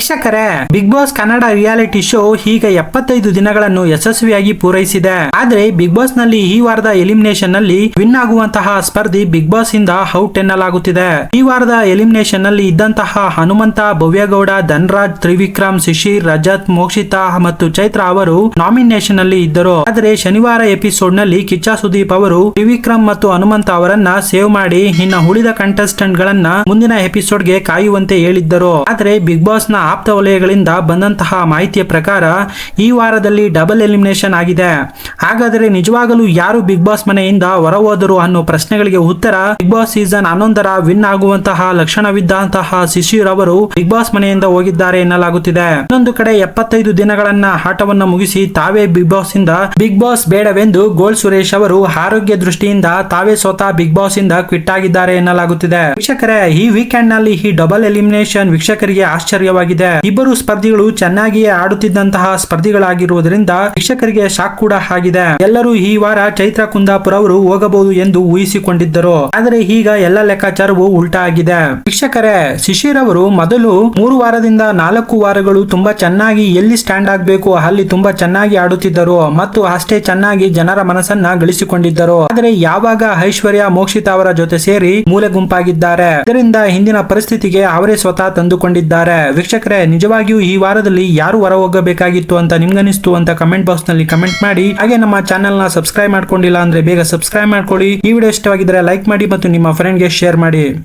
ವೀಕ್ಷಕರೇ, Bigg Boss Kannada reality show ಈಗ 75 ದಿನಗಳನ್ನು ಯಶಸ್ವಿಯಾಗಿ ಪೂರೈಸಿದೆ. ಆದ್ರೆ ಬಿಗ್ ಬಾಸ್ ನಲ್ಲಿ ಈ ವಾರದ ಎಲಿಮಿನೇಷನ್ ನಲ್ಲಿ ವಿನ್ ಆಗುವಂತಹ ಸ್ಪರ್ಧಿ ಬಿಗ್ ಬಾಸ್ ಇಂದ ಔಟ್ ಎನ್ನಲಾಗುತ್ತಿದೆ. ಈ ವಾರದ ಎಲಿಮಿನೇಷನ್ ನಲ್ಲಿ ಇದ್ದಂತಹ ಹನುಮಂತ, ಭವ್ಯಗೌಡ, ಧನ್ರಾಜ್, ತ್ರಿವಿಕ್ರಮ್, ಶಿಶಿರ್, ರಜತ್, ಮೋಕ್ಷಿತಾ ಮತ್ತು ಚೈತ್ರ ಅವರು ನಾಮಿನೇಷನ್ ನಲ್ಲಿ ಇದ್ದರು. ಆದರೆ ಶನಿವಾರ ಎಪಿಸೋಡ್ ನಲ್ಲಿ ಕಿಚ್ಚ ಸುದೀಪ್ ಅವರು ತ್ರಿವಿಕ್ರಮ್ ಮತ್ತು ಹನುಮಂತ ಅವರನ್ನ ಸೇವ್ ಮಾಡಿ ಇನ್ನ ಉಳಿದ ಕಂಟೆಸ್ಟೆಂಟ್ ಗಳನ್ನ ಮುಂದಿನ ಎಪಿಸೋಡ್ ಗೆ ಕಾಯುವಂತೆ ಹೇಳಿದ್ದರು. ಆದರೆ ಬಿಗ್ ಬಾಸ್ ನ ಆಪ್ತ ವಲಯಗಳಿಂದ ಬಂದಂತಹ ಮಾಹಿತಿಯ ಪ್ರಕಾರ ಈ ವಾರದಲ್ಲಿ ಡಬಲ್ ಎಲಿಮಿನೇಷನ್ ಆಗಿದೆ. ಹಾಗಾದರೆ ನಿಜವಾಗಲೂ ಯಾರು ಬಿಗ್ ಬಾಸ್ ಮನೆಯಿಂದ ಹೊರ ಹೋದರು ಅನ್ನೋ ಪ್ರಶ್ನೆಗಳಿಗೆ ಉತ್ತರ, ಬಿಗ್ ಬಾಸ್ ಸೀಸನ್ 11ರ ವಿನ್ ಆಗುವಂತಹ ಲಕ್ಷಣವಿದ್ದಂತಹ ಶಿಶಿರ್ ಅವರು ಬಿಗ್ ಬಾಸ್ ಮನೆಯಿಂದ ಹೋಗಿದ್ದಾರೆ ಎನ್ನಲಾಗುತ್ತಿದೆ. ಇನ್ನೊಂದು ಕಡೆ 75 ದಿನಗಳನ್ನ ಆಟವನ್ನು ಮುಗಿಸಿ ತಾವೇ ಬಿಗ್ ಬಾಸ್ ಇಂದ ಬಿಗ್ ಬಾಸ್ ಬೇಡವೆಂದು ಗೋಲ್ಡ್ ಸುರೇಶ್ ಅವರು ಆರೋಗ್ಯ ದೃಷ್ಟಿಯಿಂದ ತಾವೇ ಸ್ವತಃ ಬಿಗ್ ಬಾಸ್ ಇಂದ ಕ್ವಿಟ್ ಆಗಿದ್ದಾರೆ ಎನ್ನಲಾಗುತ್ತಿದೆ. ವೀಕ್ಷಕರೇ, ಈ ವೀಕೆಂಡ್ ನಲ್ಲಿ ಈ ಡಬಲ್ ಎಲಿಮಿನೇಷನ್ ವೀಕ್ಷಕರಿಗೆ ಆಶ್ಚರ್ಯವಾಗಿದೆ. ಇಬ್ಬರು ಸ್ಪರ್ಧಿಗಳು ಚೆನ್ನಾಗಿಯೇ ಆಡುತ್ತಿದ್ದಂತಹ ಸ್ಪರ್ಧಿಗಳಾಗಿರುವುದರಿಂದ ವೀಕ್ಷಕರಿಗೆ ಶಾಕ್ ಕೂಡ ಆಗಿದೆ. ಎಲ್ಲರೂ ಈ ವಾರ ಚೈತ್ರ ಕುಂದಾಪುರ ಅವರು ಹೋಗಬಹುದು ಎಂದು ಊಹಿಸಿಕೊಂಡಿದ್ದರು. ಆದರೆ ಈಗ ಎಲ್ಲ ಲೆಕ್ಕಾಚಾರವು ಉಲ್ಟಾ ಆಗಿದೆ. ವೀಕ್ಷಕರೇ, ಶಿಶಿರ್ ಅವರು ಮೊದಲು 3 ವಾರದಿಂದ 4 ವಾರಗಳು ತುಂಬಾ ಚೆನ್ನಾಗಿ ಎಲ್ಲಿ ಸ್ಟ್ಯಾಂಡ್ ಆಗಬೇಕು ಅಲ್ಲಿ ತುಂಬಾ ಚೆನ್ನಾಗಿ ಆಡುತ್ತಿದ್ದರು ಮತ್ತು ಅಷ್ಟೇ ಚೆನ್ನಾಗಿ ಜನರ ಮನಸ್ಸನ್ನ ಗಳಿಸಿಕೊಂಡಿದ್ದರು. ಆದರೆ ಯಾವಾಗ ಐಶ್ವರ್ಯ, ಮೋಕ್ಷಿತಾ ಅವರ ಜೊತೆ ಸೇರಿ ಮೂಲೆ ಗುಂಪಾಗಿದ್ದಾರೆ, ಇದರಿಂದ ಹಿಂದಿನ ಪರಿಸ್ಥಿತಿಗೆ ಅವರೇ ಸ್ವತಃ ತಂದುಕೊಂಡಿದ್ದಾರೆ. ವೀಕ್ಷಕರೇ, ನಿಜವಾಗಿಯೂ ಈ ವಾರದಲ್ಲಿ ಯಾರು ಹೊರ ಹೋಗಬೇಕಾಗಿತ್ತು ಅಂತ ನಿಮ್ಗನಿಸ್ತು ಅಂತ ಕಮೆಂಟ್ ಬಾಕ್ಸ್ ನಲ್ಲಿ ಕಮೆಂಟ್ ಮಾಡಿ. ಹಾಗೆ ನಮ್ಮ ಚಾನೆಲ್ ನ ಸಬ್ಸ್ಕ್ರೈಬ್ ಮಾಡ್ಕೊಂಡಿಲ್ಲ ಅಂದ್ರೆ ಬೇಗ ಸಬ್ಸ್ಕ್ರೈಬ್ ಮಾಡ್ಕೊಳ್ಳಿ. ಈ ವಿಡಿಯೋ ಇಷ್ಟವಾಗಿದ್ರೆ ಲೈಕ್ ಮಾಡಿ ಮತ್ತು ನಿಮ್ಮ ಫ್ರೆಂಡ್ ಗೆ ಶೇರ್ ಮಾಡಿ.